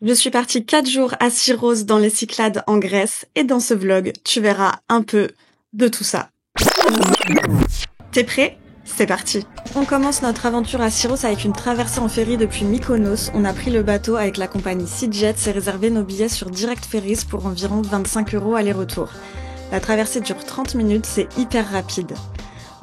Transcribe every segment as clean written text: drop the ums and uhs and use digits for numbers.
Je suis partie 4 jours à Syros dans les Cyclades en Grèce et dans ce vlog, tu verras un peu de tout ça. T'es prêt? C'est parti! On commence notre aventure à Syros avec une traversée en ferry depuis Mykonos. On a pris le bateau avec la compagnie SeaJet et réservé nos billets sur Direct Ferries pour environ 25 € aller-retour. La traversée dure 30 minutes, c'est hyper rapide.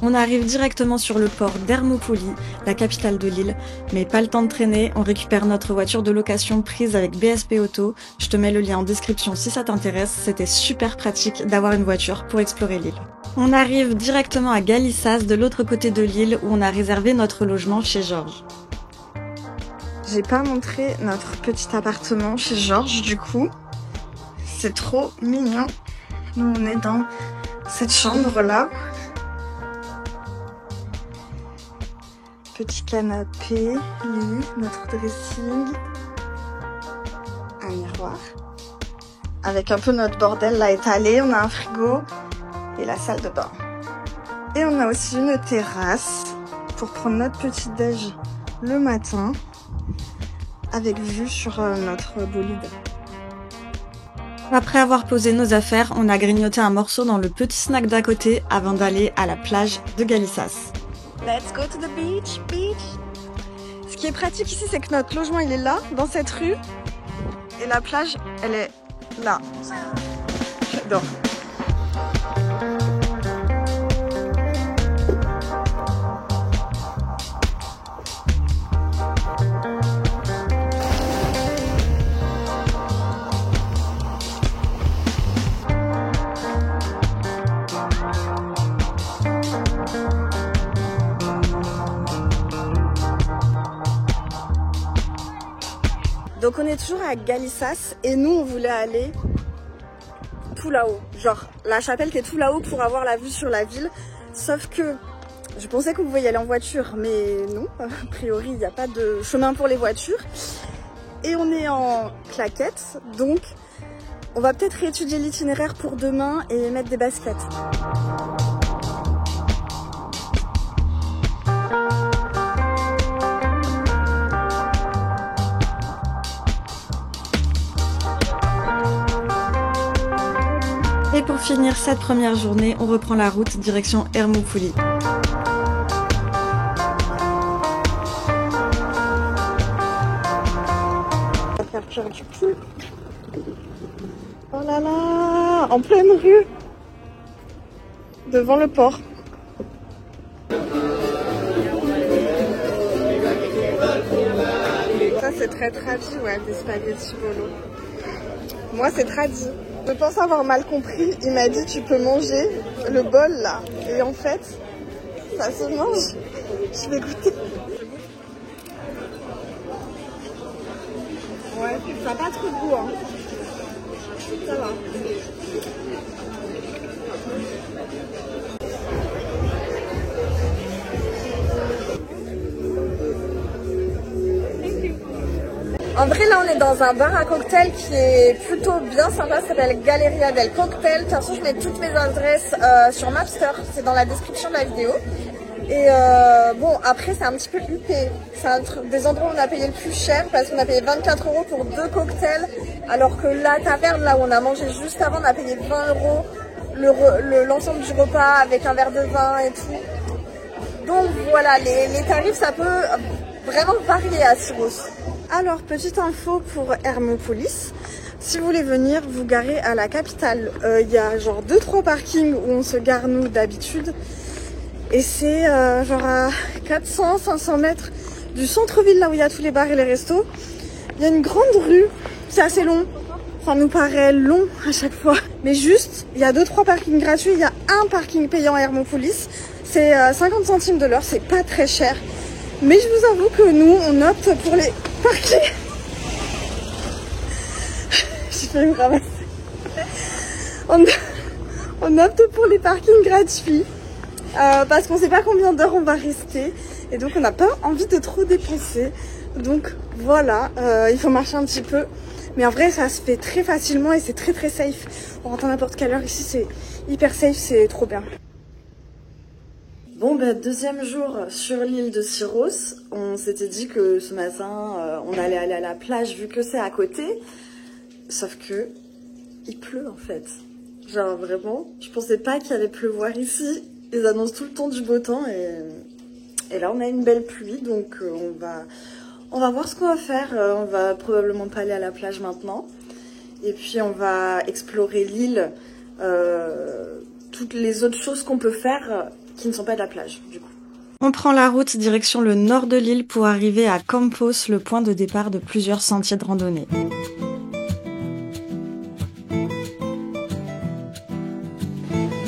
On arrive directement sur le port d'Hermopolis, la capitale de l'île, mais pas le temps de traîner, on récupère notre voiture de location prise avec BSP Auto, je te mets le lien en description si ça t'intéresse, c'était super pratique d'avoir une voiture pour explorer l'île. On arrive directement à Galissas, de l'autre côté de l'île, où on a réservé notre logement chez Georges. J'ai pas montré notre petit appartement chez Georges du coup, c'est trop mignon. Nous on est dans cette chambre là. Petit canapé, lit, notre dressing, un miroir, avec un peu notre bordel là étalé, on a un frigo et la salle de bain. Et on a aussi une terrasse pour prendre notre petit déj le matin, avec vue sur notre bolide. Après avoir posé nos affaires, on a grignoté un morceau dans le petit snack d'à côté avant d'aller à la plage de Galissas. Let's go to the beach, beach. Ce qui est pratique ici, c'est que notre logement, il est là, dans cette rue. Et la plage, elle est là. J'adore. Donc on est toujours à Galissas et nous on voulait aller tout là-haut, genre la chapelle qui est tout là-haut pour avoir la vue sur la ville, sauf que je pensais qu'on pouvait y aller en voiture, mais non, a priori il n'y a pas de chemin pour les voitures et on est en claquettes, donc on va peut-être réétudier l'itinéraire pour demain et mettre des baskets. Et pour finir cette première journée, on reprend la route direction Hermopolis. On va faire cuire du poulpe. Oh là là, en pleine rue, devant le port. Ça c'est très tradi, ouais, des spaghettis bolo. Moi c'est tradi. Je pense avoir mal compris, il m'a dit tu peux manger le bol là. Et en fait, ça se mange. Je vais goûter. Ouais, ça n'a pas trop de goût hein. Ça va. En vrai, là, on est dans un bar à cocktail qui est plutôt bien sympa, ça s'appelle Galleria del Cocktail. De toute façon, je mets toutes mes adresses sur Mapster, c'est dans la description de la vidéo. Et bon, après, c'est un petit peu huppé. C'est des endroits où on a payé le plus cher parce qu'on a payé 24 € pour 2 cocktails, alors que la taverne, là où on a mangé juste avant, on a payé 20 € l'ensemble du repas avec un verre de vin et tout. Donc voilà, les tarifs, ça peut vraiment varier à Syros. Alors, petite info pour Hermopolis, si vous voulez venir vous garer à la capitale, il y a genre 2-3 parkings où on se gare nous d'habitude et c'est genre à 400-500 mètres du centre-ville là où il y a tous les bars et les restos. Il y a une grande rue, c'est assez long, ça nous paraît long à chaque fois, mais juste il y a 2-3 parkings gratuits, il y a un parking payant à Hermopolis, c'est 50 centimes de l'heure, c'est pas très cher. Mais je vous avoue que nous, on opte pour les parkings. J'ai failli me ramasser. On opte pour les parkings gratuits parce qu'on sait pas combien d'heures on va rester et donc on n'a pas envie de trop dépenser. Donc voilà, il faut marcher un petit peu. Mais en vrai, ça se fait très facilement et c'est très très safe. On rentre à n'importe quelle heure ici, c'est hyper safe, c'est trop bien. Bon, deuxième jour sur l'île de Syros. On s'était dit que ce matin, on allait aller à la plage vu que c'est à côté. Sauf que il pleut en fait. Genre vraiment, je pensais pas qu'il allait pleuvoir ici. Ils annoncent tout le temps du beau temps et là on a une belle pluie, donc on va voir ce qu'on va faire. On va probablement pas aller à la plage maintenant. Et puis on va explorer l'île, toutes les autres choses qu'on peut faire qui ne sont pas de la plage du coup. On prend la route direction le nord de l'île pour arriver à Campos, le point de départ de plusieurs sentiers de randonnée.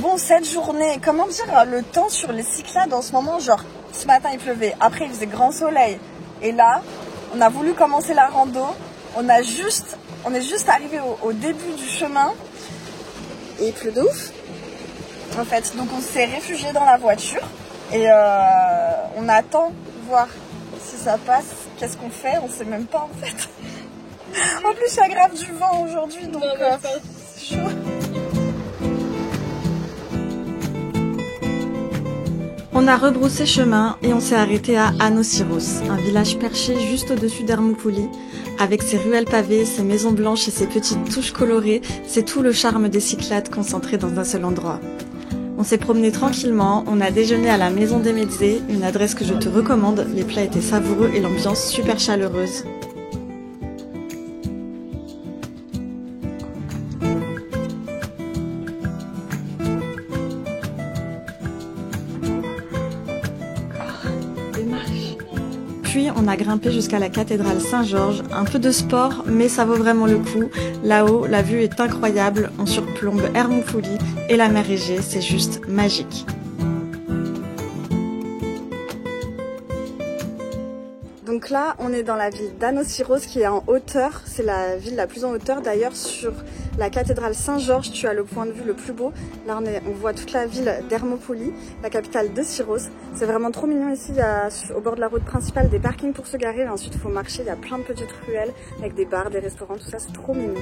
Bon, cette journée, comment dire, le temps sur les Cyclades en ce moment, genre ce matin il pleuvait, après il faisait grand soleil. Et là, on a voulu commencer la rando, on est juste arrivé au début du chemin et il pleut de ouf. En fait, donc on s'est réfugié dans la voiture et on attend de voir si ça passe. Qu'est-ce qu'on fait? On sait même pas en fait. En plus, il y a grave du vent aujourd'hui, donc c'est chaud. On a rebroussé chemin et on s'est arrêté à Anossyros, un village perché juste au-dessus d'Hermoupoli. Avec ses ruelles pavées, ses maisons blanches et ses petites touches colorées, c'est tout le charme des Cyclades concentré dans un seul endroit. On s'est promené tranquillement, on a déjeuné à la Maison des Mezzés, une adresse que je te recommande, les plats étaient savoureux et l'ambiance super chaleureuse. Puis on a grimpé jusqu'à la cathédrale Saint-Georges, un peu de sport, mais ça vaut vraiment le coup. Là-haut, la vue est incroyable, on surplombe Hermoupoli et la mer Égée, c'est juste magique. Donc là, on est dans la ville d'Anossyros qui est en hauteur. C'est la ville la plus en hauteur. D'ailleurs, sur la cathédrale Saint-Georges, tu as le point de vue le plus beau. Là, on voit toute la ville d'Hermoupoli, la capitale de Syros. C'est vraiment trop mignon ici. Il y a, au bord de la route principale, des parkings pour se garer. Et ensuite, il faut marcher. Il y a plein de petites ruelles avec des bars, des restaurants, tout ça. C'est trop mignon.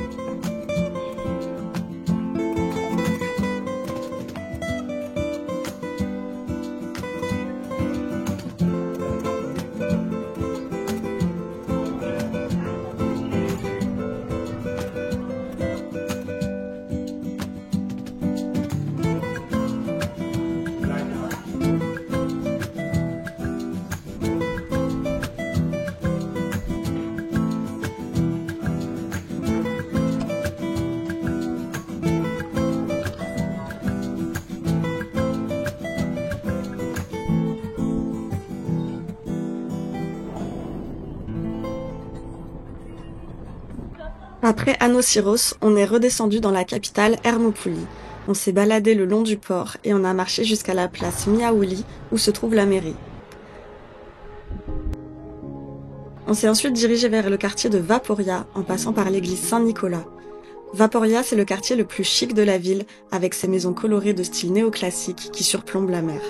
Après Anossyros, on est redescendu dans la capitale Hermoupoli. On s'est baladé le long du port et on a marché jusqu'à la place Miaouli où se trouve la mairie. On s'est ensuite dirigé vers le quartier de Vaporia en passant par l'église Saint-Nicolas. Vaporia, c'est le quartier le plus chic de la ville avec ses maisons colorées de style néoclassique qui surplombent la mer.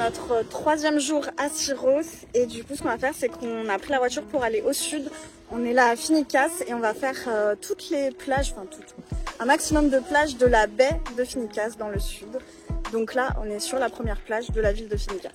notre 3e jour à Syros et du coup ce qu'on va faire c'est qu'on a pris la voiture pour aller au sud. On est là à Finicas et on va faire toutes les plages, enfin un maximum de plages de la baie de Finicas dans le sud. Donc là on est sur la première plage de la ville de Finicas.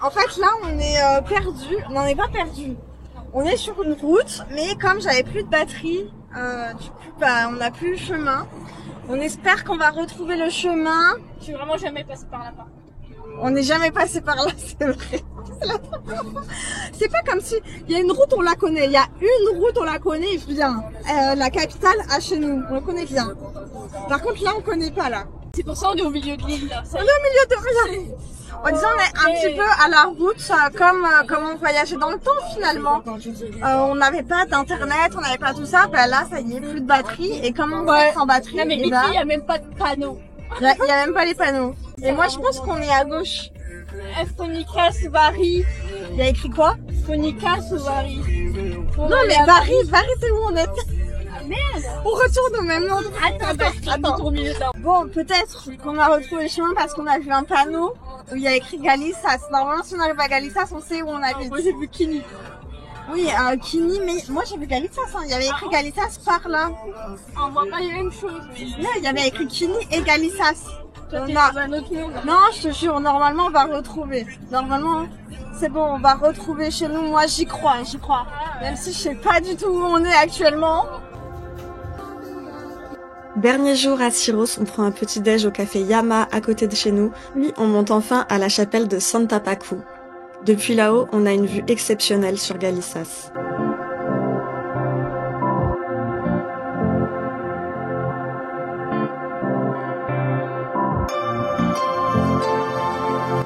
En fait là on est perdu, non on n'est pas perdu. On est sur une route, mais comme j'avais plus de batterie, du coup bah on n'a plus le chemin. On espère qu'on va retrouver le chemin. Je suis vraiment jamais passée par là-bas. On n'est jamais passé par là, c'est vrai. C'est pas comme si il y a une route on la connaît, il y a une route on la connaît bien. La capitale à chez nous, on le connaît bien. Par contre là on connaît pas là. C'est pour ça on est au milieu de l'île là. On est au milieu de rien. En disant on est un petit peu à la route comme on voyageait dans le temps finalement. On n'avait pas d'internet, on n'avait pas tout ça. Ben là ça y est, plus de batterie et comme on voit sans batterie, Non mais ici il n'y a même pas de panneau. Il y a même pas les panneaux. Et moi je pense qu'on est à gauche. Phonicas Vari. Il y a écrit quoi? Phonicas Vari. Non mais Vari c'est où on est. Merde. On retourne au même endroit. Attends. Bon, peut-être qu'on a retrouvé le chemin parce qu'on a vu un panneau où il y a écrit Galissas. Normalement, si on arrive à Galissas, on sait où on habite. Moi j'ai vu Kini. Oui, Kini, mais moi j'ai vu Galissas. Hein. Il y avait écrit Galissas par là. On voit pas les mêmes choses. Mais... Là, il y avait écrit Kini et Galissas. Toi, t'es dans un autre monde. Non, je te jure, normalement, on va retrouver. Normalement, c'est bon, on va retrouver chez nous. Moi, j'y crois. Même si je sais pas du tout où on est actuellement. Dernier jour à Syros, on prend un petit déj au café Yama à côté de chez nous, puis on monte enfin à la chapelle de Santa Pacu. Depuis là-haut, on a une vue exceptionnelle sur Galissas.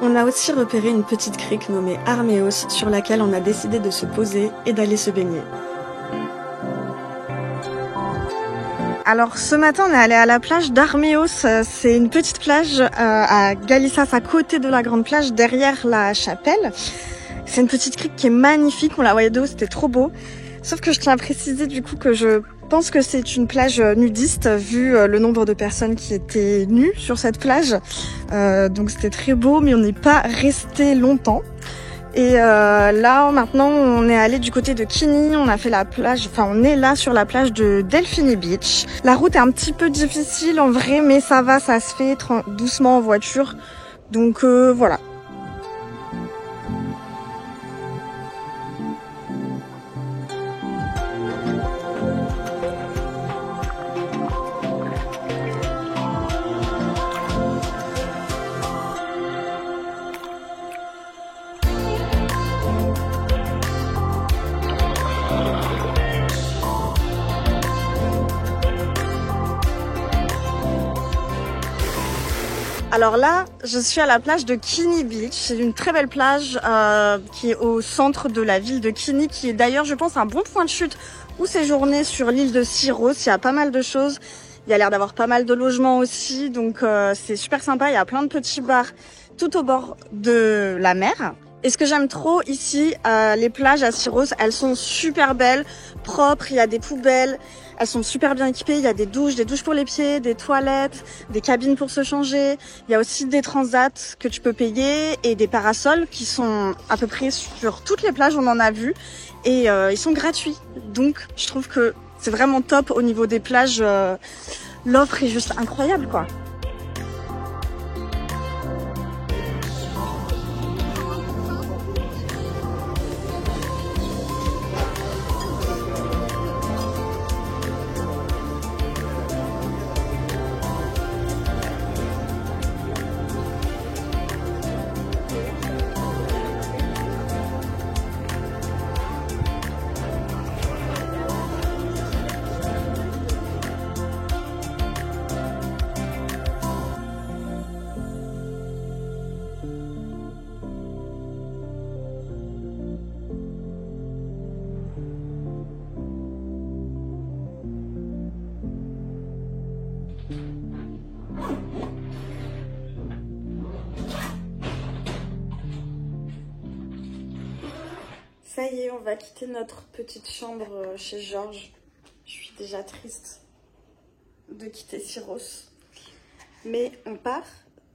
On a aussi repéré une petite crique nommée Armeos sur laquelle on a décidé de se poser et d'aller se baigner. Alors ce matin on est allé à la plage d'Armeos, c'est une petite plage à Galissas à côté de la grande plage derrière la chapelle. C'est une petite crique qui est magnifique, on la voyait de haut, c'était trop beau. Sauf que je tiens à préciser du coup que je Je pense que c'est une plage nudiste vu le nombre de personnes qui étaient nues sur cette plage. Donc c'était très beau, mais on n'est pas resté longtemps. Et là maintenant on est allé du côté de Kini, on a fait la plage, enfin on est là sur la plage de Delphini Beach. La route est un petit peu difficile en vrai, mais ça va, ça se fait doucement en voiture. Donc voilà. Alors là, je suis à la plage de Kini Beach. C'est une très belle plage qui est au centre de la ville de Kini, qui est d'ailleurs, je pense, un bon point de chute ou séjourner sur l'île de Syros. Il y a pas mal de choses. Il y a l'air d'avoir pas mal de logements aussi, donc c'est super sympa. Il y a plein de petits bars tout au bord de la mer. Et ce que j'aime trop ici, les plages à Syros, elles sont super belles, propres, il y a des poubelles, elles sont super bien équipées, il y a des douches pour les pieds, des toilettes, des cabines pour se changer. Il y a aussi des transats que tu peux payer et des parasols qui sont à peu près sur toutes les plages, on en a vu. Et ils sont gratuits. Donc je trouve que c'est vraiment top au niveau des plages. L'offre est juste incroyable quoi. Ça y est, on va quitter notre petite chambre chez Georges. Je suis déjà triste de quitter Syros. Mais on part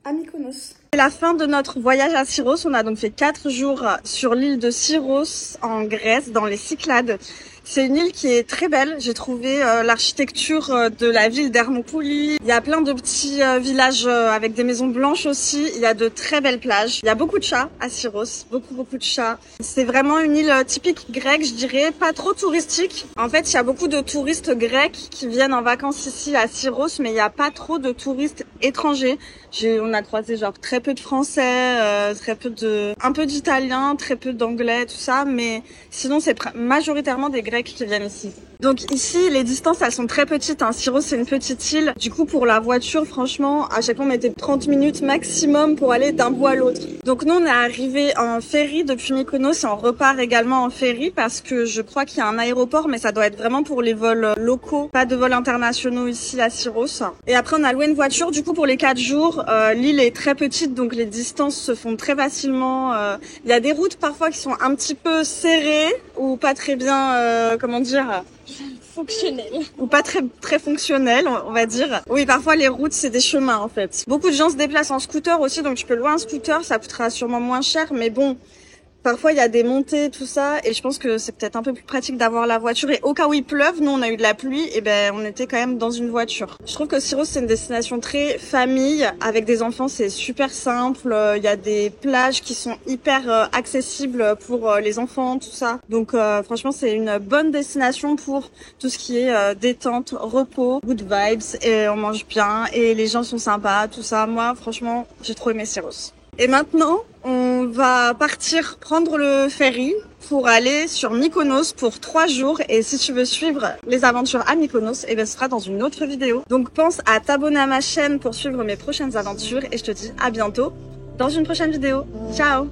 à Mykonos. C'est la fin de notre voyage à Syros. On a donc fait 4 jours sur l'île de Syros en Grèce, dans les Cyclades. C'est une île qui est très belle. J'ai trouvé l'architecture de la ville d'Hermopouli. Il y a plein de petits villages avec des maisons blanches aussi. Il y a de très belles plages. Il y a beaucoup de chats à Syros, beaucoup de chats. C'est vraiment une île typique grecque, je dirais, pas trop touristique. En fait, il y a beaucoup de touristes grecs qui viennent en vacances ici à Syros, mais il n'y a pas trop de touristes étrangers. On a croisé genre très peu de Français, un peu d'Italiens, très peu d'Anglais, tout ça, mais sinon c'est majoritairement des Grecs qui viennent ici. Donc ici, les distances, elles sont très petites. Syros, c'est une petite île. Du coup, pour la voiture, franchement, à chaque fois, on mettait 30 minutes maximum pour aller d'un bout à l'autre. Donc nous, on est arrivé en ferry depuis Mykonos et on repart également en ferry parce que je crois qu'il y a un aéroport, mais ça doit être vraiment pour les vols locaux, pas de vols internationaux ici à Syros. Et après, on a loué une voiture. Du coup, pour les 4 jours, l'île est très petite, donc les distances se font très facilement. Il y a des routes parfois qui sont un petit peu serrées ou pas très bien, comment dire, fonctionnel. ou pas très fonctionnel, on va dire. Oui, parfois les routes c'est des chemins en fait. Beaucoup de gens se déplacent en scooter aussi, donc tu peux louer un scooter, ça coûtera sûrement moins cher, mais bon, parfois il y a des montées, tout ça, et je pense que c'est peut-être un peu plus pratique d'avoir la voiture. Et au cas où il pleuve, nous on a eu de la pluie, et ben on était quand même dans une voiture. Je trouve que Syros c'est une destination très famille, avec des enfants c'est super simple. Il y a des plages qui sont hyper accessibles pour les enfants, tout ça. Donc franchement c'est une bonne destination pour tout ce qui est détente, repos, good vibes, et on mange bien, et les gens sont sympas, tout ça. Moi franchement j'ai trop aimé Syros. Et maintenant, on va partir prendre le ferry pour aller sur Mykonos pour 3 jours. Et si tu veux suivre les aventures à Mykonos, eh bien, ce sera dans une autre vidéo. Donc pense à t'abonner à ma chaîne pour suivre mes prochaines aventures. Et je te dis à bientôt dans une prochaine vidéo. Ciao!